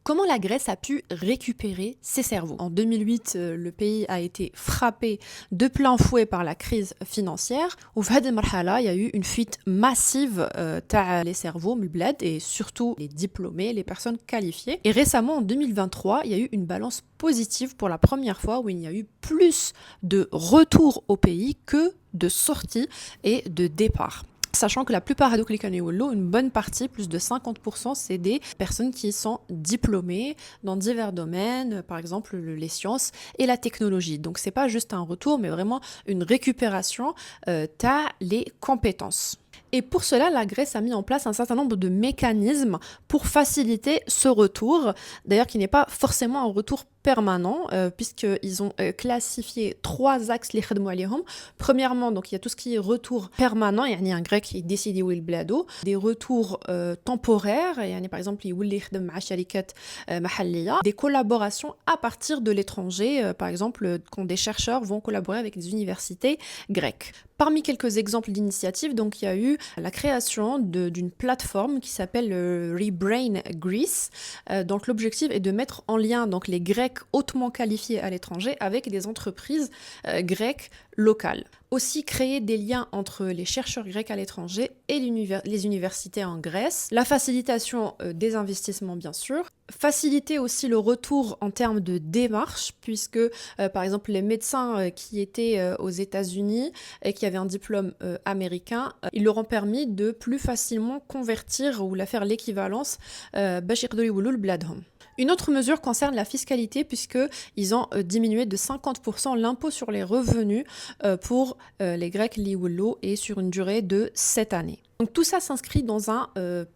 Comment la Grèce a pu récupérer ses cerveaux? En 2008, le pays a été frappé de plein fouet par la crise financière. وفي هذه المرحلة, il y a eu une fuite massive تاع les cerveaux من البلاد et surtout les diplômés, les personnes qualifiées. Et récemment, en 2023, il y a eu une balance positive pour la première fois où il y a eu plus de retours au pays que de sorties et de départs. Sachant que la plupart de une bonne partie, plus de 50%, c'est des personnes qui sont diplômées dans divers domaines, par exemple les sciences et la technologie. Donc c'est pas juste un retour, mais vraiment une récupération, t'as les compétences. Et pour cela, la Grèce a mis en place un certain nombre de mécanismes pour faciliter ce retour, d'ailleurs qui n'est pas forcément un retour permanent, puisqu'ils ont classifié trois axes li khadmou alayhom. Premièrement, donc il y a tout ce qui est retour permanent, يعني un grec qui décide où il blado, des retours temporaires, يعني par exemple يولي يخدم مع شركات محلية, des collaborations à partir de l'étranger, par exemple quand des chercheurs vont collaborer avec des universités grecques. Parmi quelques exemples d'initiatives, donc il y a eu la création d'une plateforme qui s'appelle Rebrain Greece. Donc l'objectif est de mettre en lien donc les Grecs hautement qualifiés à l'étranger avec des entreprises grecques locales. Aussi créer des liens entre les chercheurs grecs à l'étranger et les universités en Grèce. La facilitation des investissements bien sûr. Faciliter aussi le retour en termes de démarche, puisque par exemple les médecins qui étaient aux États-Unis et qui avaient un diplôme américain, ils leur ont permis de plus facilement convertir ou faire l'équivalence باش يقدروا يولوا لبلادهم. Une autre mesure concerne la fiscalité puisqu'ils ont diminué de 50% l'impôt sur les revenus pour les Grecs liwullo et sur une durée de 7 années. Donc tout ça s'inscrit dans un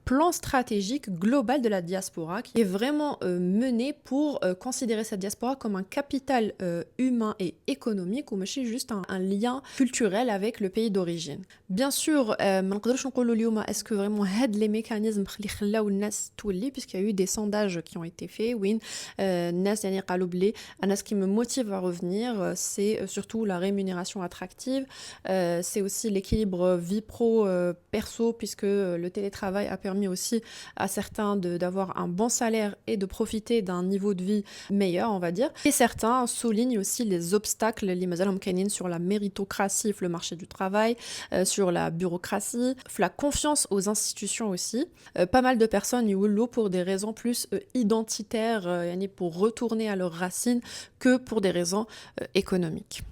plan stratégique global de la diaspora qui est vraiment mené pour considérer cette diaspora comme un capital humain et économique ou ماشي juste un lien culturel avec le pays d'origine. Bien sûr, ما نقدرش نقولوا اليوم est-ce que vraiment هاد les mécanismes اللي خلاو الناس تولي, puisqu'il y a eu des sondages qui ont été faits وين الناس يعني قالوا بلي انا ce qui me motive à revenir c'est surtout la rémunération attractive, c'est aussi l'équilibre vie pro perso, puisque le télétravail a permis aussi à certains d'avoir un bon salaire et de profiter d'un niveau de vie meilleur, on va dire. Et certains soulignent aussi les obstacles li mazalhom kainin sur la méritocratie, le marché du travail, sur la bureaucratie, la confiance aux institutions aussi. Pas mal de personnes يولوا pour des raisons plus identitaires, pour retourner à leurs racines, que pour des raisons économiques.